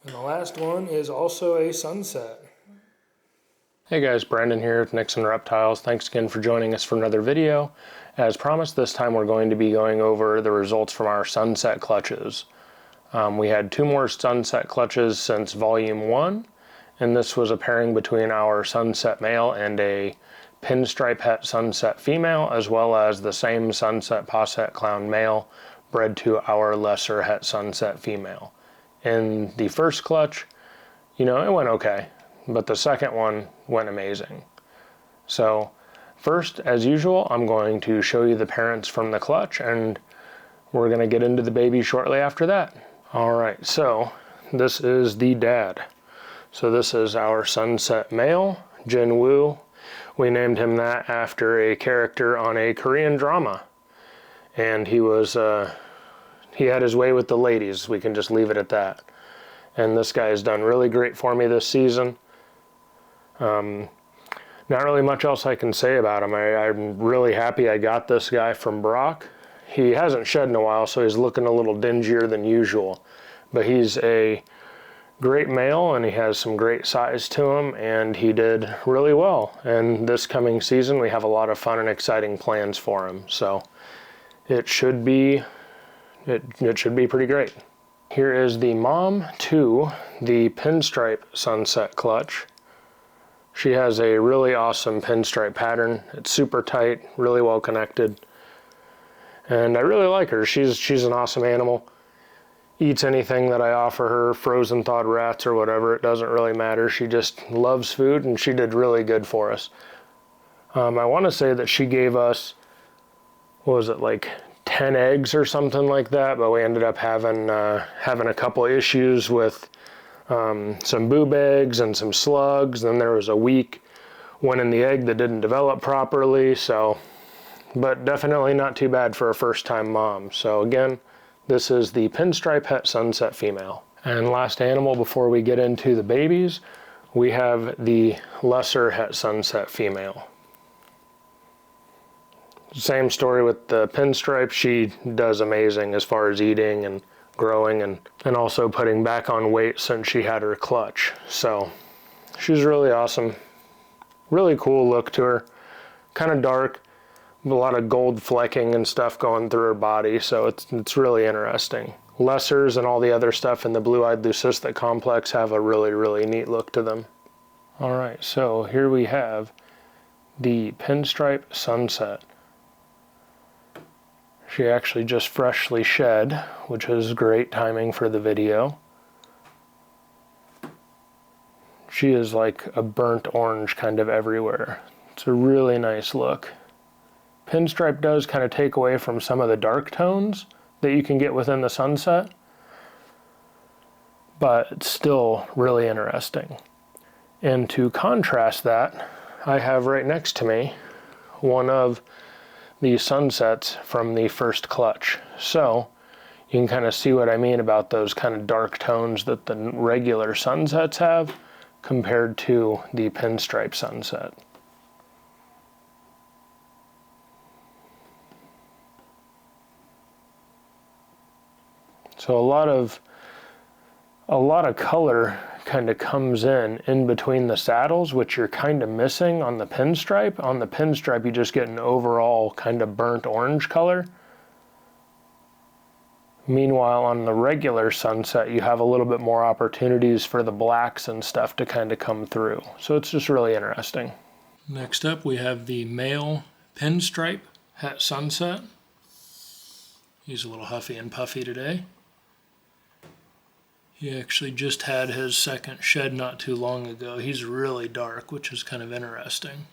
And the last one is also a sunset. Hey guys, Brandon here with Nixon Reptiles. Thanks again for joining us for another video. As promised, this time we're going to be going over the results from our sunset clutches. We had 2 more sunset clutches since volume 1, and this was a pairing between our sunset male and a pinstripe het sunset female, as well as the same sunset posset clown male bred to our lesser het sunset female. In the first clutch, it went okay, but the second one went amazing. So first, as usual, I'm going to show you the parents from the clutch, and we're going to get into the baby shortly after that. Alright, so this is the dad. So this is our sunset male, Jin Woo. We named him that after a character on a Korean drama. And he had his way with the ladies, we can just leave it at that. And this guy has done really great for me this season. Not really much else I can say about him. I'm really happy I got this guy from Brock. He hasn't shed in a while, so he's looking a little dingier than usual. But he's a great male, and he has some great size to him, and he did really well. And this coming season, we have a lot of fun and exciting plans for him. So it should be pretty great. Here is the mom to the pinstripe sunset clutch. She has a really awesome pinstripe pattern. It's super tight, really well connected. And I really like her. She's an awesome animal. Eats anything that I offer her, frozen thawed rats or whatever, it doesn't really matter. She just loves food, and she did really good for us. I want to say that she gave us, what was it, like 10 eggs or something like that, but we ended up having a couple issues with some boob eggs and some slugs. Then there was a week one in the egg that didn't develop properly, but definitely not too bad for a first-time mom. So again, this is the pinstripe het sunset female. And last animal before we get into the babies, we have the lesser het sunset female. Same story with the pinstripe. She does amazing as far as eating and growing and also putting back on weight since she had her clutch. So she's really awesome. Really cool look to her. Kind of dark, a lot of gold flecking and stuff going through her body, so it's really interesting. Lessers and all the other stuff in the blue-eyed leucistic complex have a really, really neat look to them. Alright, so here we have the pinstripe sunset. She actually just freshly shed, which is great timing for the video. She is like a burnt orange kind of everywhere. It's a really nice look. Pinstripe does kind of take away from some of the dark tones that you can get within the sunset, but it's still really interesting. And to contrast that, I have right next to me one of the sunsets from the first clutch. So you can kind of see what I mean about those kind of dark tones that the regular sunsets have compared to the pinstripe sunset. So a lot of color kind of comes in between the saddles, which you're kind of missing on the pinstripe. On the pinstripe, you just get an overall kind of burnt orange color. Meanwhile, on the regular sunset, you have a little bit more opportunities for the blacks and stuff to kind of come through. So it's just really interesting. Next up, we have the male pinstripe het sunset. He's a little huffy and puffy today. He actually just had his second shed not too long ago. He's really dark, which is kind of interesting.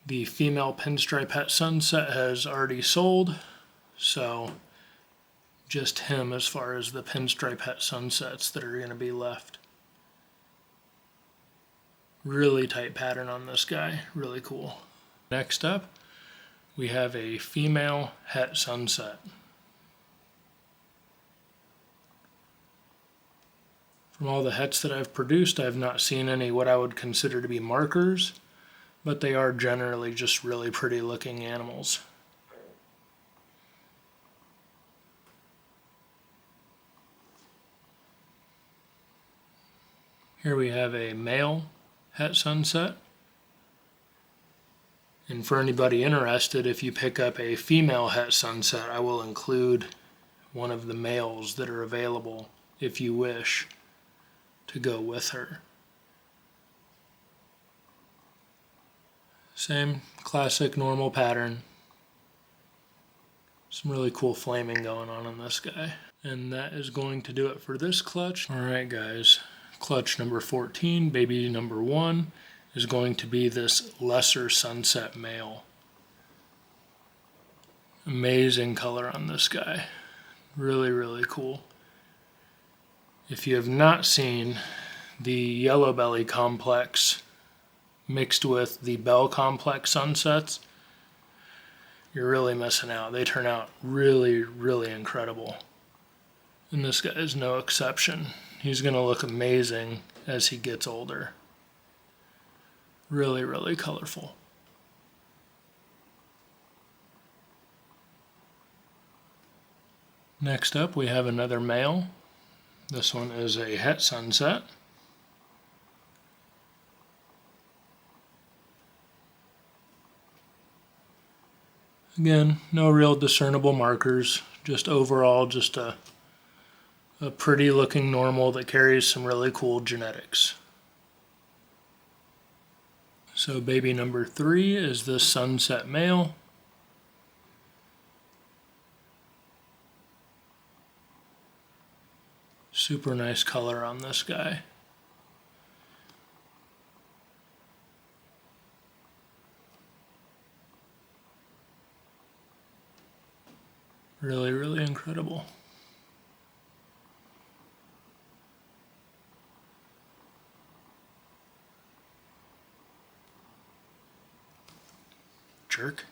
The female pinstripe het sunset has already sold, so just him as far as the pinstripe het sunsets that are going to be left. Really tight pattern on this guy, really cool. Next up, we have a female het sunset. From all the hets that I've produced, I've not seen any what I would consider to be markers, but they are generally just really pretty looking animals. Here we have a male het sunset. And for anybody interested, if you pick up a female het sunset, I will include one of the males that are available if you wish to go with her. Same classic normal pattern. Some really cool flaming going on this guy. And that is going to do it for this clutch. Alright guys, clutch number 14, baby number 1, is going to be this lesser sunset male. Amazing color on this guy. Really, really cool. If you have not seen the yellow belly complex mixed with the bell complex sunsets, you're really missing out. They turn out really, really incredible. And this guy is no exception. He's going to look amazing as he gets older. Really, really colorful. Next up we have another male. This one is a het sunset. Again, no real discernible markers, just overall just a pretty looking normal that carries some really cool genetics. So baby number 3 is this sunset male. Super nice color on this guy. Really, really incredible. Jerk.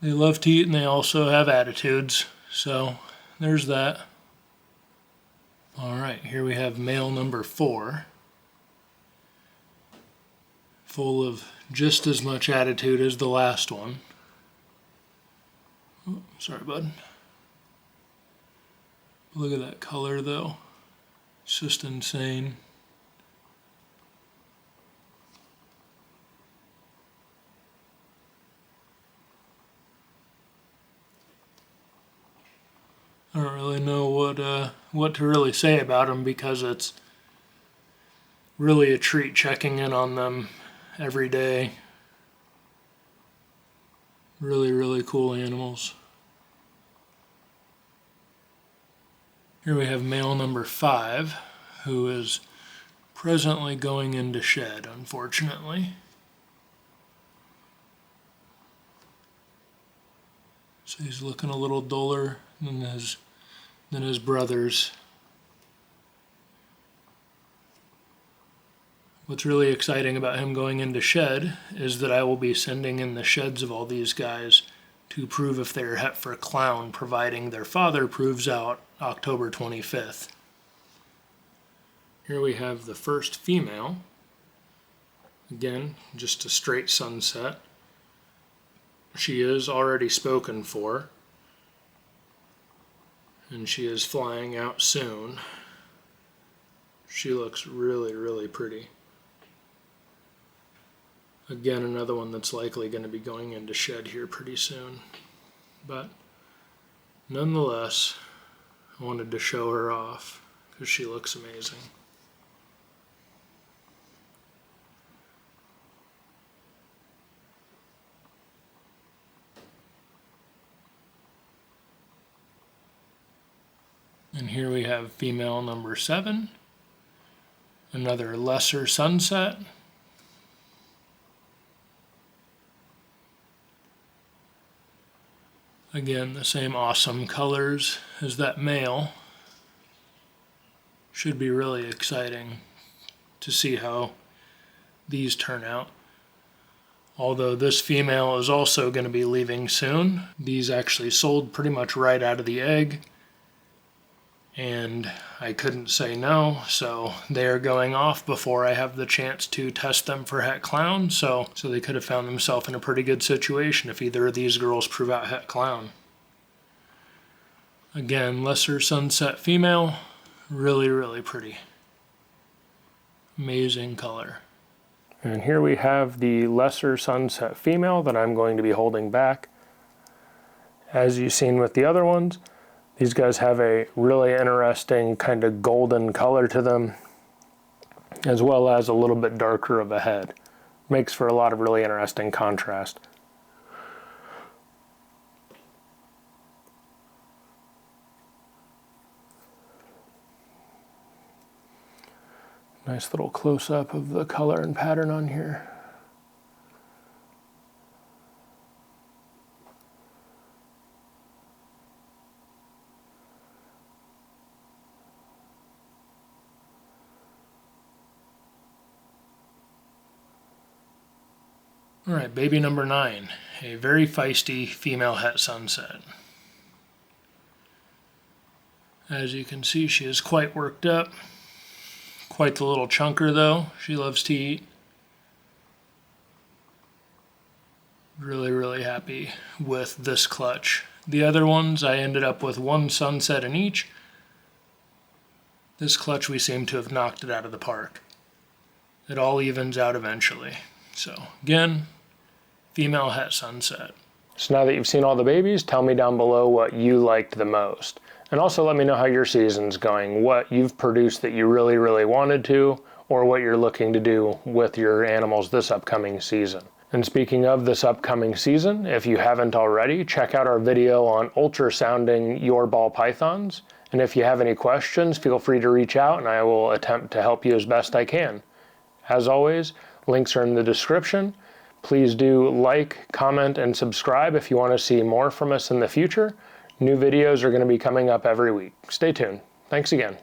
They love to eat and they also have attitudes, so there's that. Alright, here we have male number 4. Full of just as much attitude as the last one. Oh, sorry, bud. Look at that color, though. It's just insane. I don't really know what to really say about them because it's really a treat checking in on them every day. Really, really cool animals. Here we have male number 5, who is presently going into shed, unfortunately. So he's looking a little duller than his brothers. What's really exciting about him going into shed is that I will be sending in the sheds of all these guys to prove if they're het for clown, providing their father proves out October 25th. Here we have the first female. Again, just a straight sunset. She is already spoken for, and she is flying out soon. She looks really, really pretty. Again, another one that's likely going to be going into shed here pretty soon. But nonetheless, I wanted to show her off because she looks amazing. And here we have female number 7, another lesser sunset. Again, the same awesome colors as that male. Should be really exciting to see how these turn out. Although this female is also going to be leaving soon. These actually sold pretty much right out of the egg, and I couldn't say no, so they're going off before I have the chance to test them for het clown, so they could have found themselves in a pretty good situation if either of these girls prove out het clown. Again, lesser sunset female, Really, really pretty. Amazing color. And here we have the lesser sunset female that I'm going to be holding back. As you've seen with the other ones, these guys have a really interesting kind of golden color to them, as well as a little bit darker of a head. Makes for a lot of really interesting contrast. Nice little close-up of the color and pattern on here. All right, baby number 9, a very feisty female het sunset. As you can see, she is quite worked up. Quite the little chunker though, she loves to eat. Really, really happy with this clutch. The other ones, I ended up with 1 sunset in each. This clutch, we seem to have knocked it out of the park. It all evens out eventually. So again, female het sunset. So now that you've seen all the babies, tell me down below what you liked the most. And also let me know how your season's going, what you've produced that you really, really wanted to, or what you're looking to do with your animals this upcoming season. And speaking of this upcoming season, if you haven't already, check out our video on ultrasounding your ball pythons. And if you have any questions, feel free to reach out and I will attempt to help you as best I can. As always, links are in the description. Please do like, comment, and subscribe if you want to see more from us in the future. New videos are going to be coming up every week. Stay tuned. Thanks again.